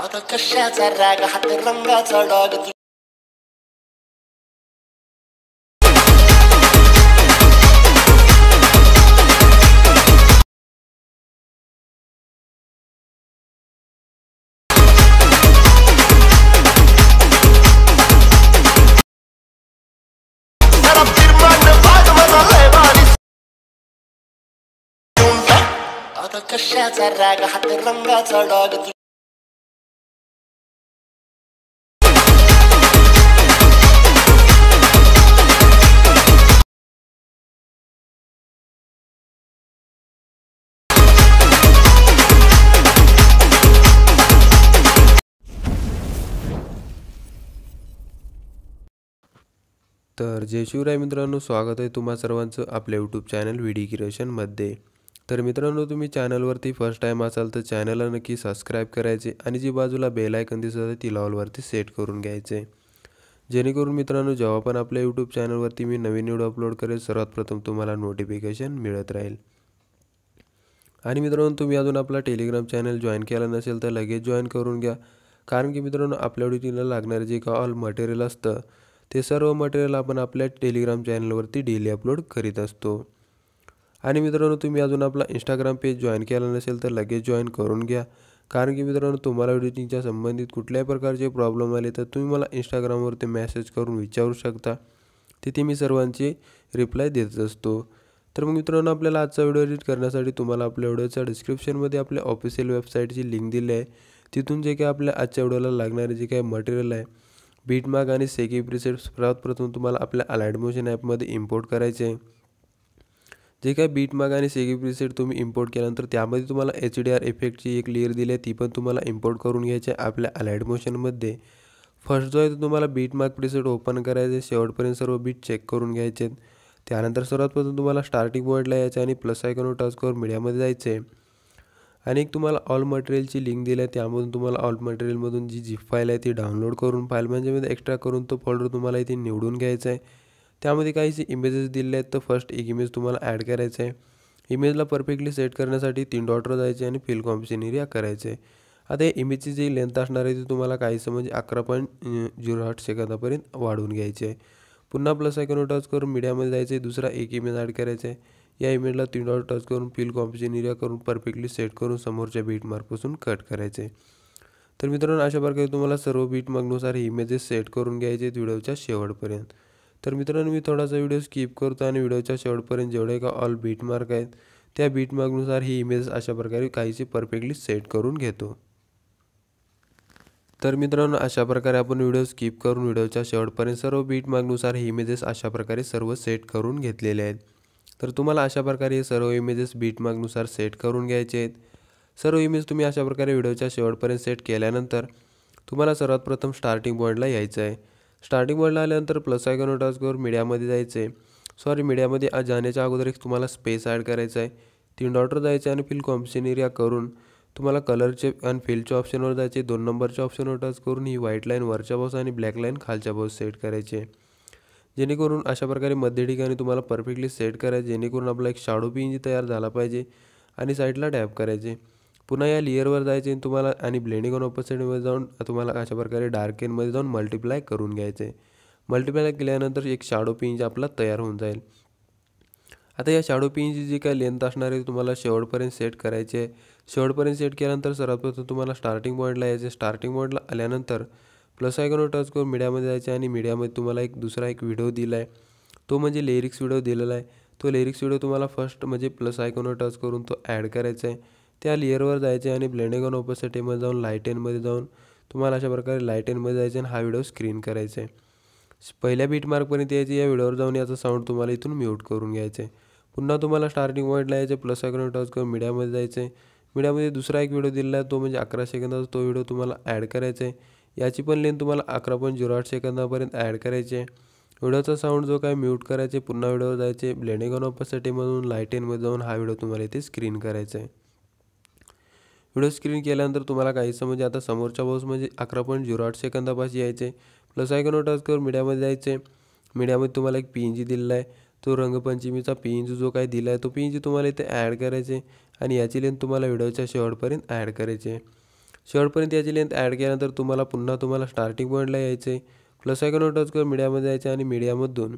आता कशाचा राग हात रंगाचा डाग आता कशाचा राग हात रंगाचा डाग तर जय शिवराय मित्रांनो, स्वागत आहे तुम्हा सर्वांचं आपल्या यूट्यूब चॅनल व्ही डी क्रिएशनमध्ये। तर मित्रांनो, तुम्ही चॅनलवरती फर्स्ट टाइम असाल तर चॅनलला नक्की सबस्क्राईब करायचे आणि जी बाजूला बेल आयकॉन दिसत आहे ती ऑलवरती सेट करून घ्यायचे, जेणेकरून मित्रांनो जेव्हा पण आपल्या यूट्यूब चॅनलवरती मी नवीन व्हिडिओ अपलोड करेल सर्वात प्रथम तुम्हाला नोटिफिकेशन मिळत राहील। आणि मित्रांनो, तुम्ही अजून आपला टेलिग्राम चॅनल जॉईन केला नसेल तर लगेच जॉईन करून घ्या, कारण की मित्रांनो आपल्या व्हिडिओला लागणारे जे का ऑल मटेरियल असतं ते सर्व मटेरियल आपण आपल्या टेलिग्राम चॅनलवरती डेली अपलोड करीत असतो। आणि मित्रांनो, तुम्ही अजून आपला इंस्टाग्राम पेज जॉईन केला नसेल तर लगेच जॉईन करून घ्या, कारण की मित्रांनो तुम्हाला एडिटिंगच्या संबंधित कुठल्याही प्रकारचे प्रॉब्लेम आले तर तुम्ही मला इंस्टाग्रामवरती मेसेज करून विचारू शकता, तिथे मी सर्वांची रिप्लाय देत असतो। तर मग मित्रांनो, आपल्याला आजचा व्हिडिओ एडिट करण्यासाठी तुम्हाला आपल्या व्हिडिओच्या डिस्क्रिप्शनमध्ये आपल्या ऑफिशियल वेबसाईटची लिंक दिली आहे, तिथून जे काही आपल्या आजच्या व्हिडिओला लागणारे जे काही मटेरियल आहे बीटमार्क आणि सेकी प्रीसेट सर्वात प्रथम तुम्हाला आपल्या अलाइड मोशन ॲपमध्ये इम्पोर्ट करायचे आहे। जे काही बीटमार्क आणि सेकी प्रीसेट तुम्ही इम्पोर्ट केल्यानंतर त्यामध्ये तुम्हाला HDR इफेक्टची एक लेयर दिली आहे, ती पण तुम्हाला इम्पोर्ट करून घ्यायची आहे आपल्या अलाइड मोशनमध्ये। फर्स्ट जो आहे तो तुम्हाला बीटमार्क प्रीसेट ओपन करायचे आहे, शेवटपर्यंत सर्व बीट चेक करून घ्यायचे आहेत। त्यानंतर सर्वात प्रथम तुम्हाला स्टार्टिंग पॉईंटला यायचं आणि प्लस आयकॉनवर टच करून मीडियामध्ये जायचे आहे आणि एक तुम्हाला ऑल मटेरियलची लिंक दिली आहे, त्यामधून तुम्हाला ऑल मटेरियलमधून जी झिप फाईल आहे ती डाउनलोड करून फाईल मॅनेजरमध्ये एक्स्ट्रा करून तो फोल्डर तुम्हाला इथे निवडून घ्यायचा आहे। त्यामध्ये काहीशी इमेजेस दिलेले आहेत, तर फर्स्ट एक इमेज तुम्हाला ॲड करायचं आहे। इमेजला परफेक्टली सेट करण्यासाठी 3 डॉटवर जायचे आणि फिल कॉम्पोजिशन एरिया करायचे। आता या इमेजची जी लेंथ असणार आहे ती तुम्हाला काहीसं म्हणजे 11.08 सेकंदापर्यंत वाढवून घ्यायची आहे। पुन्हा प्लस आयकॉनवर टच करून मीडियामध्ये जायचे, दुसरा एक इमेज ॲड करायचा आहे। या इमेजला 3 डॉट टच करून फिल कॉम्पोजिशन एरिया करून परफेक्टली सेट करून समोरच्या बीटमार्कपासून कट करायचे। तर मित्रांनो, अशा प्रकारे तुम्हाला सर्व बीटमार्कनुसार हे इमेजेस सेट करून घ्यायचे आहेत व्हिडिओच्या शेवटपर्यंत। तर मित्रांनो, मी थोडासा व्हिडिओ स्किप करतो आणि व्हिडिओच्या शेवटपर्यंत जेवढे का ऑल बीटमार्क आहेत त्या बीटमार्कनुसार ही इमेज अशा प्रकारे काहीशी परफेक्टली सेट करून घेतो। तर मित्रांनो, अशा प्रकारे आपण व्हिडिओ स्किप करून व्हिडिओच्या शेवटपर्यंत सर्व बीटमार्कनुसार हे इमेजेस अशा प्रकारे सर्व सेट करून घेतलेले आहेत। तर तुम्हाला अशा प्रकारे हे सर्व इमेजेस बीटमार्कनुसार सेट करून घ्यायचे आहेत। सर्व इमेज तुम्ही अशा प्रकारे व्हिडिओच्या शेवटपर्यंत सेट केल्यानंतर तुम्हाला सर्वात प्रथम स्टार्टिंग पॉईंटला यायचं आहे। स्टार्टिंग पॉईंटला आल्यानंतर प्लस आयकॉनवर टच करून मीडियामध्ये जायचं आहे। मीडियामध्ये जाण्याच्या अगोदर एक तुम्हाला स्पेस ॲड करायचा आहे, 3 डॉटवर जायचं आणि फिल कॉम्पोजिशन एरिया करून तुम्हाला कलरचे आणि फिलच्या ऑप्शनवर जायचे, 2 नंबरच्या ऑप्शनवर टच करून ही व्हाईट लाईन वरच्या बाजूस आणि ब्लॅक लाईन खालच्या बाजूस सेट करायचे, जेणेकरून अशा प्रकारे मध्य ठिकाणी तुम्हाला परफेक्टली सेट करायचे, जेणेकरून आपला एक शॅडो पीएनजी तयार झाला पाहिजे आणि साईडला टॅप करायचे। पुन्हा या लेअरवर जायचे तुम्हाला आणि ब्लेंडिंग ऑन ऑपोजिटमध्ये जाऊन तुम्हाला अशा प्रकारे डार्केनमध्ये जाऊन मल्टिप्लाय करून घ्यायचे। मल्टिप्लाय केल्यानंतर एक शॅडो पीएनजी आपला तयार होऊन जाईल। आता या शॅडो पीएनजी जी काय लेंथ असणार आहे तुम्हाला शेवटपर्यंत सेट करायचे आहे। शेवटपर्यंत सेट केल्यानंतर सर्वात प्रथम तुम्हाला स्टार्टिंग पॉईंटला यायचे। स्टार्टिंग पॉईंटला आल्यानंतर प्लस आयकॉनवर टच करून मीडियामध्ये जायचे आणि मीडियामध्ये तुम्हाला दुसरा एक व्हिडिओ दिला आहे, तो म्हणजे लिरिक्स व्हिडिओ दिलेला आहे। तो लिरिक्स व्हिडिओ तुम्हाला फर्स्ट म्हणजे प्लस आयकॉनवर टच करून तो ॲड करायचा आहे। त्या लेअरवर जायचे आणि ब्लेंडिंग ऑन ऑपोजिटमध्ये जाऊन लाईटेनमध्ये जाऊन तुम्हाला अशा प्रकारे लाईटेनमध्ये जायचे आणि हा व्हिडिओ स्क्रीन करायचा आहे। पहिल्या बीटमार्कपर्यंत यायचे, या व्हिडिओवर जाऊन याचा साऊंड तुम्हाला इथून म्यूट करून घ्यायचं आहे। पुन्हा तुम्हाला स्टार्टिंग पॉईंटला यायचे, प्लस आयकॉनवर टच करून मीडियामध्ये जायचं आहे। मीडियामध्ये दुसरा एक व्हिडिओ दिलेला आहे, तो म्हणजे 11 सेकंदाचा, तो व्हिडिओ तुम्हाला ॲड करायचा आहे। याची पण लेंथ तुम्हाला 11.08 सेकंदापर्यंत ॲड करायची आहे। व्हिडिओचा साऊंड जो काय म्यूट करायचे, पुन्हा व्हिडिओवर जायचे, ब्लेंडिंग ऑन ऑपोजिटमधून लाईटेनमध्ये जाऊन हा व्हिडिओ तुम्हाला इथे स्क्रीन करायचा आहे। व्हिडिओ स्क्रीन केल्यानंतर तुम्हाला काहीसं म्हणजे आता समोरच्या बाजूस म्हणजे 11.08 सेकंदापाशी यायचे, प्लस आयकॉनवर टच करून मीडियामध्ये जायचे। मीडियामध्ये तुम्हाला एक पीएनजी दिलेला आहे, तो रंगपंचमीचा पीएनजी जो काय दिला आहे तो पीएनजी तुम्हाला इथे ॲड करायचे आणि याची लेंथ तुम्हाला व्हिडिओच्या शेवटपर्यंत ॲड करायची आहे। शेवटपर्यंत याची लेंथ ॲड केल्यानंतर तुम्हाला स्टार्टिंग पॉईंटला यायचं आहे, प्लस आयकॉनवर टच करून मीडियामध्ये जायचं आणि मीडियामधून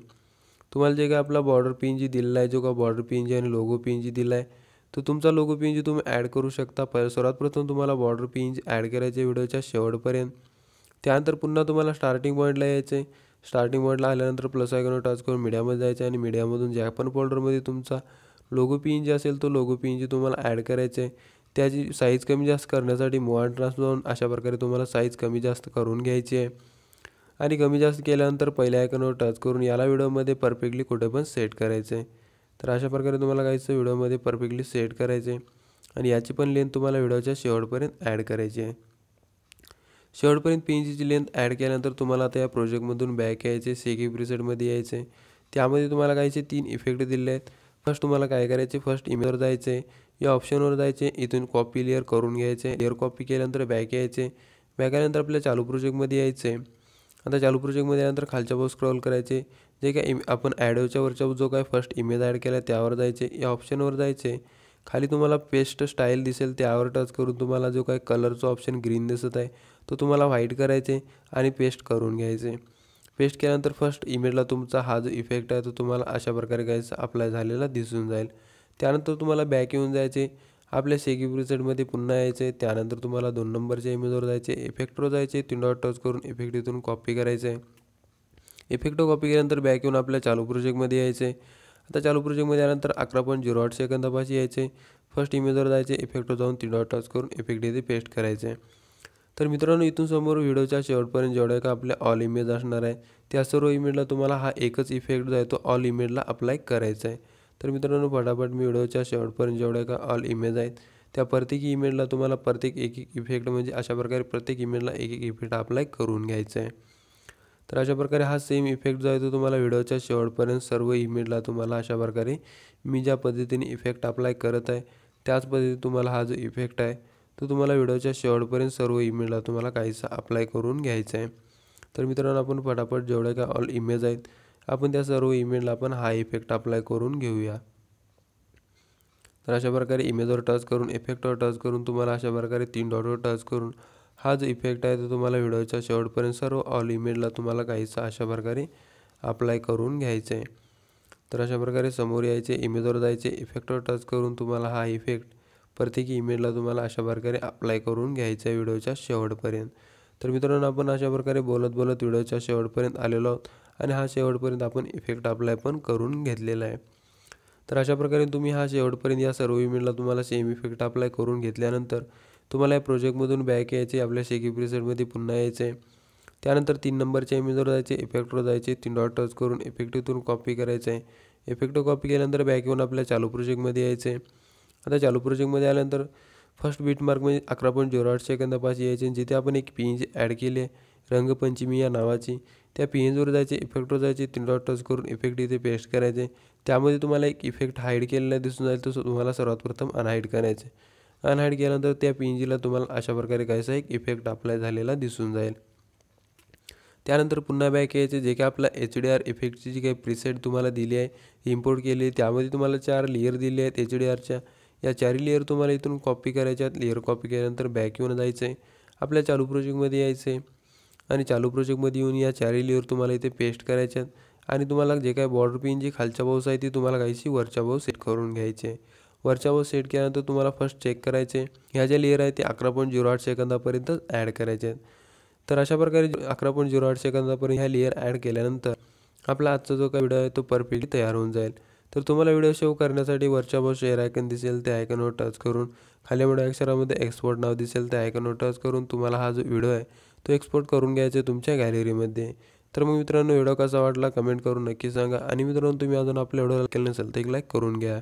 तुम्हाला जे काय आपला बॉर्डर PNG दिलेला आहे, जो का बॉर्डर PNG आणि लोगो PNG दिला आहे, तो तुमचा लोगो PNG तुम्ही ॲड करू शकता. सर्वात प्रथम तुम्हाला बॉर्डर PNG ॲड करायचे व्हिडिओच्या शेवटपर्यंत. त्यानंतर पुन्हा तुम्हाला स्टार्टिंग पॉईंटला यायचं आहे. स्टार्टिंग पॉईंटला आल्यानंतर प्लस आयकॉनवर टच करून मीडियामध्ये जायचं आणि मीडियामधून ज्या पण फोल्डरमध्ये तुमचा लोगो PNG असेल तो लोगो PNG तुम्हाला ॲड करायचा आहे. त्याची साईज कमी जास्त करण्यासाठी मूव अँड ट्रान्सफर जाऊन अशा प्रकारे तुम्हाला साईज कमी जास्त करून घ्यायची आहे. आणि कमी जास्त केल्यानंतर पहिल्या आयकॉनवर टच करून याला व्हिडिओमध्ये परफेक्टली कुठे पण सेट करायचं आहे. तर अशा प्रकारे तुम्हाला काहीचं व्हिडिओमध्ये परफेक्टली सेट करायचे आणि याची पण लेंथ तुम्हाला व्हिडिओच्या शेवटपर्यंत ॲड करायची आहे. शेवटपर्यंत PNGची लेंथ ॲड केल्यानंतर तुम्हाला आता या प्रोजेक्टमधून बॅक यायचे, सेकी प्रीसेटमध्ये यायचे आहे. त्यामध्ये तुम्हाला काहीचे 3 इफेक्ट दिले आहेत. फर्स्ट तुम्हाला काय करायचे, फर्स्ट इमेजवर जायचे, या ऑप्शनवर जायचे, इथून कॉपी लेअर करून घ्यायचे. लेअर कॉपी केल्यानंतर बॅक यायचे. बॅक आल्यानंतर आपल्या चालू प्रोजेक्टमध्ये यायचे. आता चालू प्रोजेक्टमध्ये आल्यानंतर खालच्या बाजूला स्क्रॉल करायचे. जे काय आपण ॲडोच्या वरच्या जो काय फर्स्ट इमेज ॲड केला त्यावर जायचे, या ऑप्शनवर जायचे. खाली तुम्हाला पेस्ट स्टाईल दिसेल त्यावर टच करून तुम्हाला जो काय कलरचा ऑप्शन ग्रीन दिसत आहे तो तुम्हाला व्हाईट करायचे आणि पेस्ट करून घ्यायचे. पेस्ट केल्यानंतर फर्स्ट इमेजला तुमचा हा जो इफेक्ट आहे तो तुम्हाला अशा प्रकारे काहीच अप्लाय झालेला दिसून जाईल. त्यानंतर तुम्हाला बॅक येऊन जायचे, आपल्या सेकी प्रीसेटमध्ये पुन्हा यायचे. त्यानंतर तुम्हाला 2 नंबरच्या इमेजवर जायचे, इफेक्टवर जायचे, 3 डॉट टच करून इफेक्ट इथून कॉपी करायचं आहे. इफेक्ट कॉपी केल्यानंतर बॅक येऊन आपल्या चालू प्रोजेक्टमध्ये यायचे. आता चालू प्रोजेक्टमध्ये आल्यानंतर 11.08 सेकंदापाशी यायचे. फर्स्ट इमेजवर जायचे, इफेक्टवर जाऊन 3 डॉट टच करून इफेक्ट इथे पेस्ट करायचे. तर मित्रांनो, इथून समोर व्हिडिओच्या शेवटपर्यंत जेवढ्या का आपल्या ऑल इमेज असणार आहे त्या सर्व इमेजला तुम्हाला हा एकच इफेक्ट जो आहे तो ऑल इमेजला अप्लाय करायचा आहे. तर मित्रांनो, फटाफट मी व्हिडिओच्या शेवटपर्यंत जेवढ्या का ऑल इमेज आहेत त्या प्रत्येक इमेजला तुम्हाला प्रत्येक एक इफेक्ट म्हणजे अशा प्रकारे प्रत्येक इमेजला एक इफेक्ट अप्लाय करून घ्यायचा आहे. तर अशा प्रकारे हा सेम इफेक्ट जो आहे तो तुम्हाला व्हिडिओच्या शेवटपर्यंत सर्व इमेजला तुम्हाला अशा प्रकारे मी ज्या पद्धतीने इफेक्ट अप्लाय करत आहे त्याच पद्धतीने तुम्हाला हा जो इफेक्ट आहे तो तुम्हाला व्हिडिओच्या शेवटपर्यंत सर्व इमेजला तुम्हाला काहीसा अप्लाय करून घ्यायचा आहे. तर मित्रांनो, आपण फटाफट जेवढ्या का ऑल इमेज आहेत आपण त्या सर्व इमेजला आपण हा इफेक्ट अप्लाय करून घेऊया. तर अशा प्रकारे इमेजवर टच करून इफेक्टवर टच करून तुम्हाला अशा प्रकारे 3 डॉटवर टच करून हा जो इफेक्ट आहे तो तुम्हाला व्हिडिओच्या शेवटपर्यंत सर्व ऑल इमेजला तुम्हाला काहीसा अशा प्रकारे अप्लाय करून घ्यायचं आहे. तर अशा प्रकारे समोर यायचे, इमेजवर जायचे, इफेक्टवर टच करून तुम्हाला हा इफेक्ट प्रत्येक इमेजला तुम्हाला अशा प्रकारे अप्लाय करून घ्यायचं आहे व्हिडिओच्या शेवटपर्यंत. तर मित्रांनो, आपण अशा प्रकारे बोलत बोलत व्हिडिओच्या शेवटपर्यंत आलेलो आहोत आणि हा शेवटपर्यंत आपण इफेक्ट अप्लाय पण करून घेतलेला आहे. तर अशा प्रकारे तुम्ही हा शेवटपर्यंत या सर्व इमेजला तुम्हाला सेम इफेक्ट अप्लाय करून घेतल्यानंतर तुम्हाला या प्रोजेक्टमधून बॅक यायचे, आपल्या सेकी प्रीसेटमध्ये पुन्हा यायचं आहे. त्यानंतर 3 नंबरच्या इमेजवर जायचे, इफेक्टवर जायचे, 3 डॉट टच करून इफेक्ट इथून कॉपी करायचं आहे. इफेक्ट कॉपी केल्यानंतर बॅक येऊन आपल्या चालू प्रोजेक्टमध्ये यायचं आहे. आता चालू प्रोजेक्टमध्ये आल्यानंतर फर्स्ट बीट मार्क म्हणजे 11.08 सेकंदापाशी यायचे, जिथे आपण एक PNG ॲड केली आहे रंगपंचमी या नावाची. त्या PNGवर जायचे, इफेक्टवर जायचे, 3 डॉट टच करून इफेक्ट इथे पेस्ट करायचे. त्यामध्ये तुम्हाला एक इफेक्ट हाईड केलेला दिसून जाईल, तो तुम्हाला सर्वात प्रथम अनहाईड करायचे. अनहाईड केल्यानंतर त्या PNGला तुम्हाला अशा प्रकारे काहीसा एक इफेक्ट अप्लाय झालेला दिसून जाईल. त्यानंतर पुन्हा बॅक यायचे, जे काही आपला HDR इफेक्टची जी काही प्रीसेट तुम्हाला दिली आहे इम्पोर्ट केली आहे त्यामध्ये तुम्हाला 4 लेअर दिले आहेत HDRच्या. या 4 लेअर तुम्हाला इथून कॉपी करायच्या आहेत. लेअर कॉपी केल्यानंतर बॅक येऊन जायचं आहे, आपल्या चालू प्रोजेक्टमध्ये यायचं आहे आणि चालू प्रोजेक्टमध्ये येऊन या 4 लेअर तुम्हाला इथे पेस्ट करायच्या आहेत आणि तुम्हाला जे काही बॉर्डर PNG खालच्या बाजूस आहे ती तुम्हाला काहीशी वरच्या बाजूस सेट करून घ्यायची आहे. वरच्या बाजूस सेट केल्यानंतर तुम्हाला फर्स्ट चेक करायचे ह्या ज्या लेअर आहे ते 11.08 सेकंदापर्यंत ॲड करायचे आहेत. तर अशा प्रकारे 11.08 सेकंदापर्यंत ह्या लेअर ॲड केल्यानंतर आपला आजचा जो काही व्हिडिओ आहे तो परफेक्टली तयार होऊन जाईल. तर तुम्हाला व्हिडिओ सेव्ह करण्यासाठी वरच्या बाजूस शेअर आयकन दिसेल त्या आयकनवर टच करून खाली मोठ्या अक्षरामध्ये एक्सपोर्ट नाव दिसेल त्या आयकनवर टच करून तुम्हाला हा जो व्हिडिओ आहे तो एक्सपोर्ट करून घ्यायचा आहे तुमच्या गॅलरीमध्ये. तर मग मित्रांनो, व्हिडिओ कसा वाटला कमेंट करून नक्की सांगा आणि मित्रांनो, तुम्ही अजून आपल्या व्हिडिओला केलं नसेल तर एक लाईक करून घ्या.